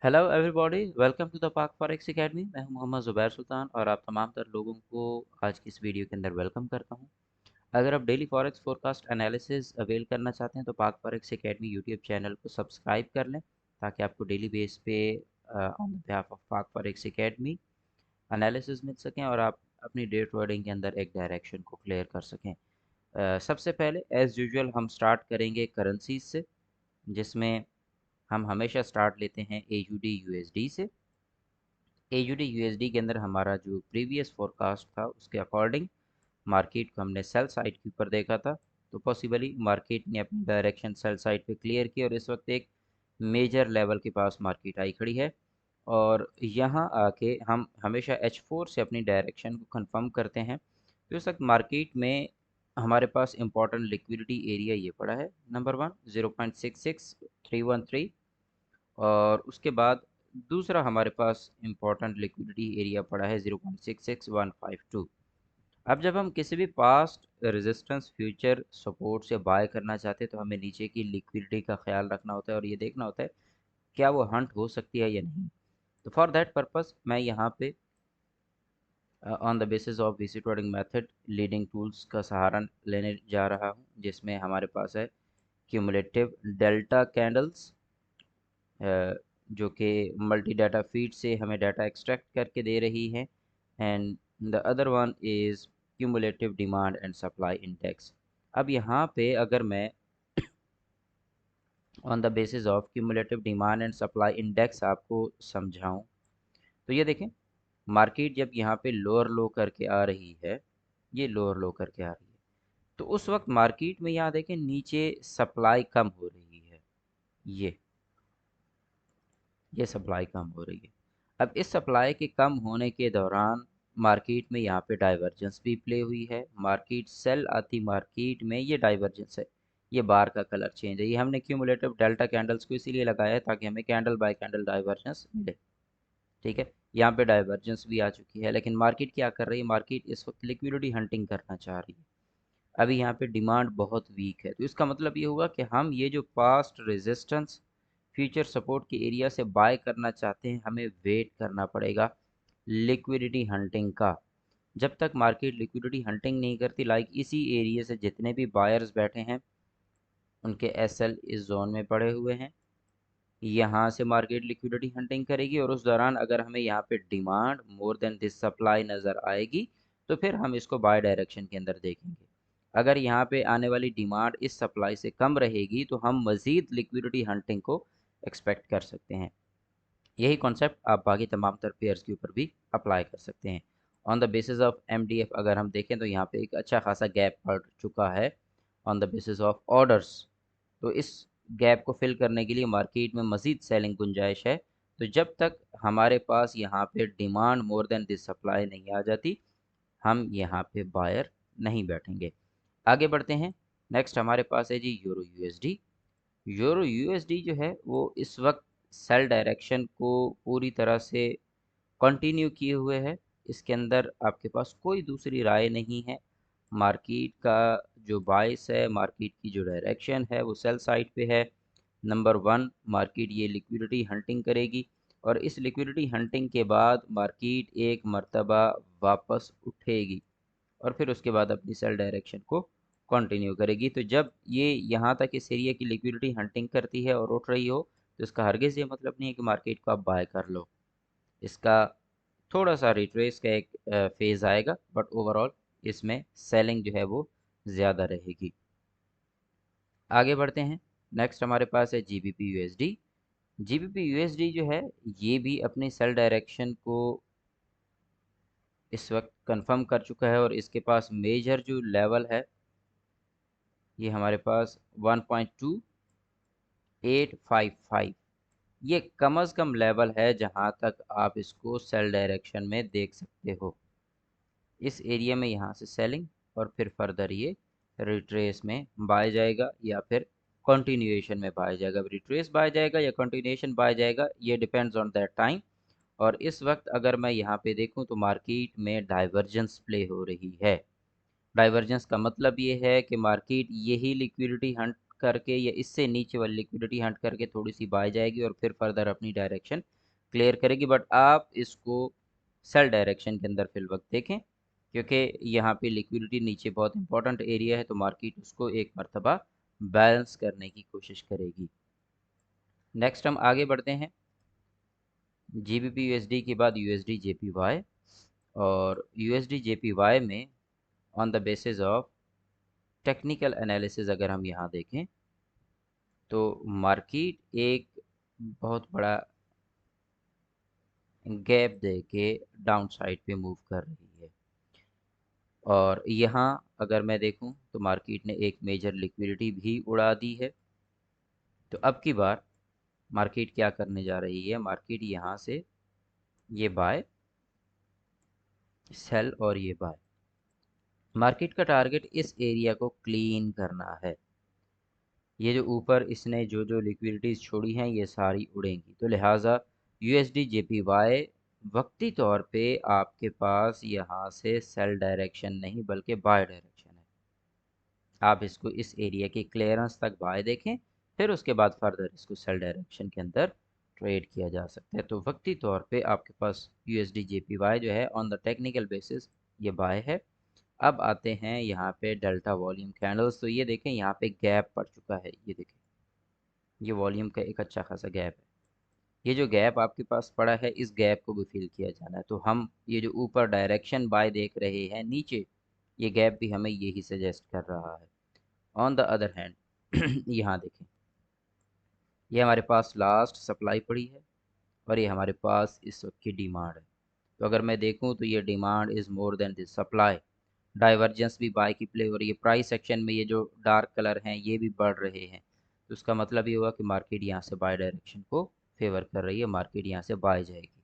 Hello everybody, welcome to the Pak forex academy. मैं हूं मोहम्मद ज़ुबैर सुल्तान और आप तमाम तर लोगों को आज की इस वीडियो के अंदर वेलकम करता हूं। अगर आप daily forex forecast analysis avail करना चाहते हैं तो पाक फॉरेक्स एकेडमी यूट्यूब चैनल को सब्सक्राइब कर लें ताकि आपको डेली बेस पे ऑन बिहाफ ऑफ पाक फॉरेक्स एकेडमी एनालिसिस मिल सकें और आप अपनी डे ट्रेडिंग के अंदर एक डायरेक्शन को क्लियर कर सकें। सबसे पहले एज़ यूजुअल हम स्टार्ट करेंगे करेंसीज से, जिसमें हम हमेशा स्टार्ट लेते हैं AUD USD से। AUD USD के अंदर हमारा जो प्रीवियस फोरकास्ट था उसके अकॉर्डिंग मार्केट को हमने सेल साइड के ऊपर देखा था, तो पॉसिबली मार्केट ने अपनी डायरेक्शन सेल साइड पे क्लियर की और इस वक्त एक मेजर लेवल के पास मार्केट आई खड़ी है। और यहाँ आके हम हमेशा H4 से अपनी डायरेक्शन को कंफर्म करते हैं। तो इस वक्त मार्केट में हमारे पास इंपॉर्टेंट लिक्विडिटी एरिया ये पड़ा है, नंबर 1 0.66313, और उसके बाद दूसरा हमारे पास इम्पोर्टेंट लिक्विडिटी एरिया पड़ा है 0.66152। अब जब हम किसी भी पास्ट रेजिस्टेंस फ्यूचर सपोर्ट से बाय करना चाहते हैं तो हमें नीचे की लिक्विडिटी का ख्याल रखना होता है और ये देखना होता है क्या वो हंट हो सकती है या नहीं। तो फॉर दैट पर्पस मैं यहाँ पे on the basis of VC trading method leading tools का सहारा लेने जा रहा हूँ, जिसमें हमारे पास है क्यूमुलेटिव डेल्टा कैंडल्स, जो कि मल्टी डाटा फीड से हमें डाटा एक्सट्रैक्ट करके दे रही है, and the other one is cumulative demand and supply index. अब यहाँ पे अगर मैं on the basis of cumulative demand and supply index आपको समझाऊं तो ये देखें, मार्केट जब यहाँ पे लोअर लो करके आ रही है, ये लोअर लो करके आ रही है, तो उस वक्त मार्केट में यहाँ देखें नीचे सप्लाई कम हो रही है। ये ये सप्लाई कम हो रही है। अब इस सप्लाई के कम होने के दौरान मार्केट में यहाँ पे डाइवर्जेंस भी प्ले हुई है। मार्केट सेल आती मार्केट में ये डाइवर्जेंस है, ये बार का कलर चेंज है। ये हमने क्यूमुलेटिव डेल्टा कैंडल्स को इसीलिए लगाया है ताकि हमें कैंडल बाय कैंडल डाइवर्जेंस मिले। ठीक है, यहाँ पे डाइवर्जेंस भी आ चुकी है, लेकिन मार्केट क्या कर रही है? मार्केट इस वक्त लिक्विडिटी हंटिंग करना चाह रही है। अभी यहाँ पे डिमांड बहुत वीक है, तो इसका मतलब ये होगा कि हम ये जो पास्ट रेजिस्टेंस फ्यूचर सपोर्ट के एरिया से बाय करना चाहते हैं, हमें वेट करना पड़ेगा लिक्विडिटी हंटिंग का। जब तक मार्केट लिक्विडिटी हंटिंग नहीं करती, लाइक इसी एरिया से जितने भी बायर्स बैठे हैं उनके SL इस जोन में पड़े हुए हैं, यहाँ से मार्केट लिक्विडिटी हंटिंग करेगी और उस दौरान अगर हमें यहाँ पे demand more than this supply नज़र आएगी तो फिर हम इसको बाय डायरेक्शन के अंदर देखेंगे। अगर यहाँ पे आने वाली डिमांड इस सप्लाई से कम रहेगी तो हम मज़ीद लिक्विडिटी हंटिंग को एक्सपेक्ट कर सकते हैं। यही कॉन्सेप्ट आप बाकी तमाम तर पेयर्स के ऊपर भी अप्लाई कर सकते हैं। On the basis of MDF अगर हम देखें तो यहाँ पे एक अच्छा खासा गैप पड़ चुका है on the basis of orders. तो इस गैप को फिल करने के लिए मार्केट में मज़ीद सेलिंग गुंजाइश है। तो जब तक हमारे पास यहाँ पे demand more than this supply नहीं आ जाती, हम यहाँ पे बायर नहीं बैठेंगे। आगे बढ़ते हैं। नेक्स्ट हमारे पास है जी यूरो USD। यूरो USD जो है वो इस वक्त सेल डायरेक्शन को पूरी तरह से कंटिन्यू किए हुए है। इसके अंदर आपके पास कोई दूसरी राय नहीं है। मार्केट का जो बाइस है, मार्केट की जो डायरेक्शन है वो सेल साइड पे है। नंबर 1, मार्केट ये लिक्विडिटी हंटिंग करेगी और इस लिक्विडिटी हंटिंग के बाद मार्केट एक मर्तबा वापस उठेगी और फिर उसके बाद अपनी सेल डायरेक्शन को कंटिन्यू करेगी। तो जब ये यहाँ तक इस एरिया की लिक्विडिटी हंटिंग करती है और उठ रही हो तो इसका हरगिज़ ये मतलब नहीं है कि मार्केट को आप बाय कर लो। इसका थोड़ा सा रिट्रेस का एक फेज़ आएगा, बट ओवरऑल इसमें सेलिंग जो है वो ज़्यादा रहेगी। आगे बढ़ते हैं। नेक्स्ट हमारे पास है GBP USD। GBP USD जो है ये भी अपनी सेल डायरेक्शन को इस वक्त कंफर्म कर चुका है और इसके पास मेजर जो लेवल है ये हमारे पास 1.2855, ये कम अज़ कम लेवल है जहां तक आप इसको सेल डायरेक्शन में देख सकते हो। इस एरिया में यहाँ से सेलिंग और फिर फर्दर ये रिट्रेस में बाय जाएगा या फिर कंटिन्यूएशन में बाय जाएगा। रिट्रेस बाय जाएगा या कंटिन्यूएशन बाय जाएगा, ये डिपेंड्स ऑन दैट टाइम। और इस वक्त अगर मैं यहाँ पे देखूँ तो मार्केट में डाइवर्जेंस प्ले हो रही है। डाइवर्जेंस का मतलब ये है कि मार्केट यही लिक्विडिटी हंट करके या इससे नीचे वाली लिक्विडिटी हंट करके थोड़ी सी बाय जाएगी और फिर फर्दर अपनी डायरेक्शन क्लियर करेगी। बट आप इसको सेल डायरेक्शन के अंदर फिल वक्त देखें, क्योंकि यहाँ पे लिक्विडिटी नीचे बहुत इंपॉर्टेंट एरिया है, तो मार्केट उसको एक मर्तबा बैलेंस करने की कोशिश करेगी। नेक्स्ट हम आगे बढ़ते हैं। GBP USD के बाद USD JPY, और USD JPY में on the basis of technical analysis अगर हम यहाँ देखें तो मार्केट एक बहुत बड़ा गैप दे के डाउन साइड पे मूव कर रही है। और यहाँ अगर मैं देखूं तो मार्केट ने एक मेजर लिक्विडिटी भी उड़ा दी है। तो अब की बार मार्केट क्या करने जा रही है, मार्केट यहाँ से ये बाय, सेल और ये बाय। मार्केट का टारगेट इस एरिया को क्लीन करना है। ये जो ऊपर इसने जो जो लिक्विडिटीज छोड़ी हैं ये सारी उड़ेंगी, तो लिहाजा USD JPY वक्ती तौर पे आपके पास यहाँ से सेल डायरेक्शन नहीं बल्कि बाय डायरेक्शन है। आप इसको इस एरिया की क्लियरेंस तक बाय देखें, फिर उसके बाद फर्दर इसको सेल डायरेक्शन के अंदर ट्रेड किया जा सकता है। तो वक्ती तौर पे आपके पास USD JPY जो है ऑन द टेक्निकल बेसिस ये बाय है। अब आते हैं यहाँ पे डेल्टा वॉल्यूम कैंडल्स। तो ये देखें यहाँ पे गैप पड़ चुका है, ये देखें ये वॉल्यूम का एक अच्छा खासा गैप है। ये जो गैप आपके पास पड़ा है इस गैप को भी फिल किया जाना है। तो हम ये जो ऊपर डायरेक्शन बाय देख रहे हैं नीचे, ये गैप भी हमें यही सजेस्ट कर रहा है। ऑन द अदर हैंड यहाँ देखें, ये हमारे पास लास्ट सप्लाई पड़ी है और ये हमारे पास इस वक्त की डिमांड है। तो अगर मैं देखूं तो ये demand is more than this supply, divergence भी बाय की प्ले हो रही है। प्राइस सेक्शन में ये जो डार्क कलर हैं ये भी बढ़ रहे हैं, तो उसका मतलब ये हुआ कि मार्केट यहाँ से बाय डायरेक्शन को फेवर कर रही है, मार्केट यहाँ से बाय जाएगी।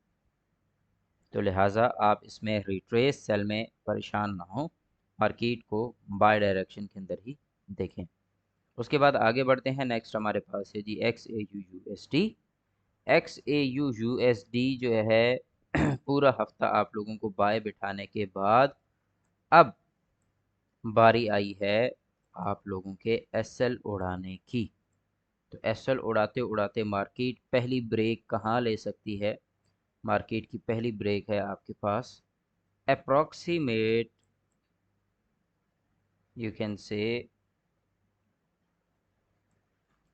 तो लिहाजा आप इसमें रिट्रेस सेल में परेशान ना हो, मार्केट को बाय डायरेक्शन के अंदर ही देखें। उसके बाद आगे बढ़ते हैं। नेक्स्ट हमारे पास है जी XAU USD। XAU USD जो है पूरा हफ्ता आप लोगों को बाय बिठाने के बाद अब बारी आई है आप लोगों के SL उड़ाने की। तो SL उड़ाते उड़ाते मार्केट पहली ब्रेक कहाँ ले सकती है, मार्केट की पहली ब्रेक है आपके पास अप्रॉक्सीमेट यू कैन से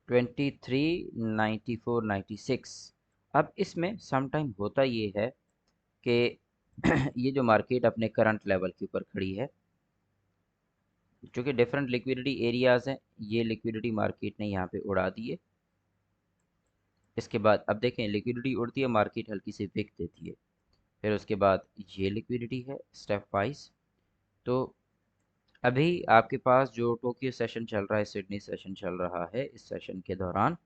239496। अब इसमें समटाइम होता ये है कि ये जो मार्केट अपने करंट लेवल के ऊपर खड़ी है, चूँकि डिफरेंट लिक्विडिटी एरियाज़ हैं, ये लिक्विडिटी मार्केट ने यहाँ पे उड़ा दी है। इसके बाद अब देखें लिक्विडिटी उड़ती है, मार्केट हल्की सी विक देती है, फिर उसके बाद ये लिक्विडिटी है स्टेप वाइज। तो अभी आपके पास जो टोक्यो सेशन चल रहा है, सिडनी सेशन चल रहा है, इस सेशन के दौरान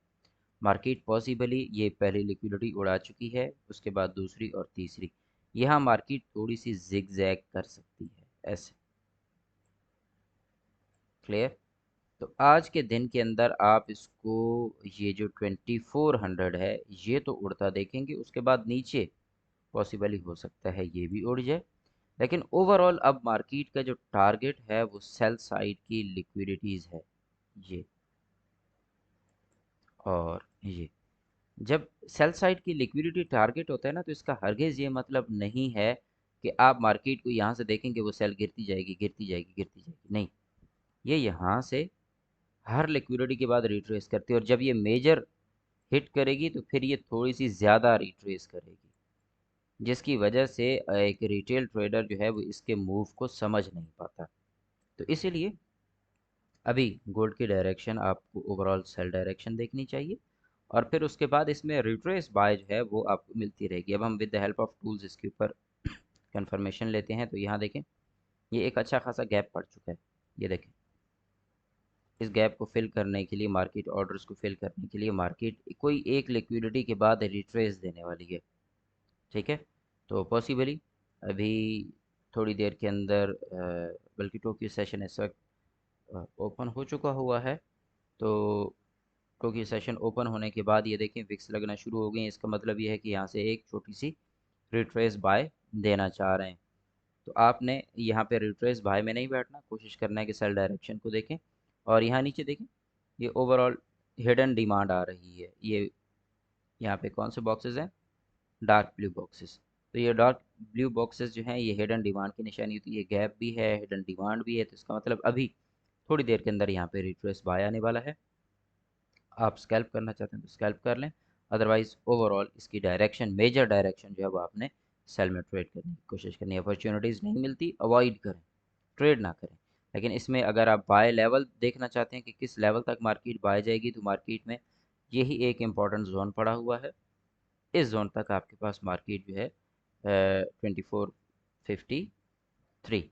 मार्केट पॉसिबली ये पहली लिक्विडिटी उड़ा चुकी है, उसके बाद दूसरी और तीसरी। यहाँ मार्केट थोड़ी सी जिग जैग कर सकती है ऐसे। क्लियर? तो आज के दिन के अंदर आप इसको ये जो 2400 है ये तो उड़ता देखेंगे, उसके बाद नीचे पॉसिबली हो सकता है ये भी उड़ जाए। लेकिन ओवरऑल अब मार्केट का जो टारगेट है वो सेल साइड की लिक्विडिटीज़ है ये, और ये जब सेल साइड की लिक्विडिटी टारगेट होता है ना, तो इसका हरगिज़ ये मतलब नहीं है कि आप मार्केट को यहाँ से देखेंगे वो सेल गिरती जाएगी गिरती जाएगी गिरती जाएगी, नहीं। ये यहाँ से हर लिक्विडिटी के बाद रिट्रेस करती है, और जब ये मेजर हिट करेगी तो फिर ये थोड़ी सी ज़्यादा रिट्रेस करेगी, जिसकी वजह से एक रिटेल ट्रेडर जो है वो इसके मूव को समझ नहीं पाता। तो इसीलिए अभी गोल्ड की डायरेक्शन आपको ओवरऑल सेल डायरेक्शन देखनी चाहिए, और फिर उसके बाद इसमें रिट्रेस बाय जो है वो आपको मिलती रहेगी। अब हम with the help of tools इसके ऊपर कंफर्मेशन लेते हैं। तो यहाँ देखें ये एक अच्छा खासा गैप पड़ चुका है, ये देखें। इस गैप को फिल करने के लिए, मार्केट ऑर्डर्स को फिल करने के लिए मार्केट कोई एक लिक्विडिटी के बाद रिट्रेस देने वाली है, ठीक है। तो पॉसिबली अभी थोड़ी देर के अंदर बल्कि टोक्यो सेशन इस वक्त ओपन हो चुका हुआ है। तो टोक्यो सेशन ओपन होने के बाद ये देखें विक्स लगना शुरू हो गई हैं। इसका मतलब ये है कि यहाँ से एक छोटी सी रिट्रेस बाय देना चाह रहे हैं। तो आपने यहाँ पे रिट्रेस बाय में नहीं बैठना, कोशिश करना है कि सेल डायरेक्शन को देखें। और यहाँ नीचे देखें ये ओवरऑल हिडन डिमांड आ रही है। ये यहाँ पे कौन से बॉक्सेस हैं? Dark blue boxes. तो ये डार्क ब्लू बॉक्सेस जो हैं ये हिडन डिमांड की निशानी होती है। ये गैप भी है, हिडन डिमांड भी है, तो इसका मतलब अभी थोड़ी देर के अंदर यहाँ पे रिट्रेस बाय आने वाला है। आप स्कैल्प करना चाहते हैं तो स्कैल्प कर लें, अदरवाइज ओवरऑल इसकी डायरेक्शन, मेजर डायरेक्शन जो है वो आपने सेल में ट्रेड करने की कोशिश करनी है। अपॉर्चुनिटीज़ नहीं मिलती, अवॉइड करें, ट्रेड ना करें। लेकिन इसमें अगर आप बाय लेवल देखना चाहते हैं कि किस लेवल तक मार्केट बाय जाएगी, तो मार्केट में यही एक इम्पॉर्टेंट जोन पड़ा हुआ है। इस जोन तक आपके पास मार्केट जो है 2453,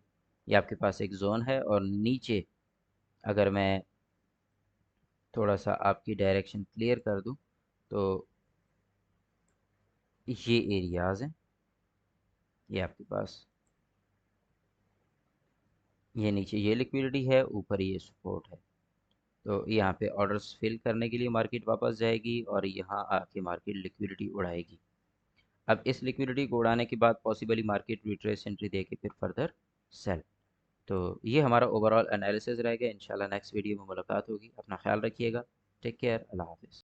ये आपके पास एक जोन है। और नीचे अगर मैं थोड़ा सा आपकी डायरेक्शन क्लियर कर दूं तो ये एरियाज हैं, ये आपके पास, ये नीचे ये लिक्विडिटी है, ऊपर ये सपोर्ट है। तो यहाँ पे ऑर्डर्स फिल करने के लिए मार्केट वापस जाएगी और यहाँ आके मार्केट लिक्विडिटी उड़ाएगी। अब इस लिक्विडिटी को उड़ाने के बाद पॉसिबली मार्केट रिट्रेस एंट्री दे के फिर फर्दर सेल। तो ये हमारा ओवरऑल एनालिसिस रहेगा। इंशाल्लाह नेक्स्ट वीडियो में मुलाकात होगी। अपना ख्याल रखिएगा। Take care. अल्लाह हाफिज़।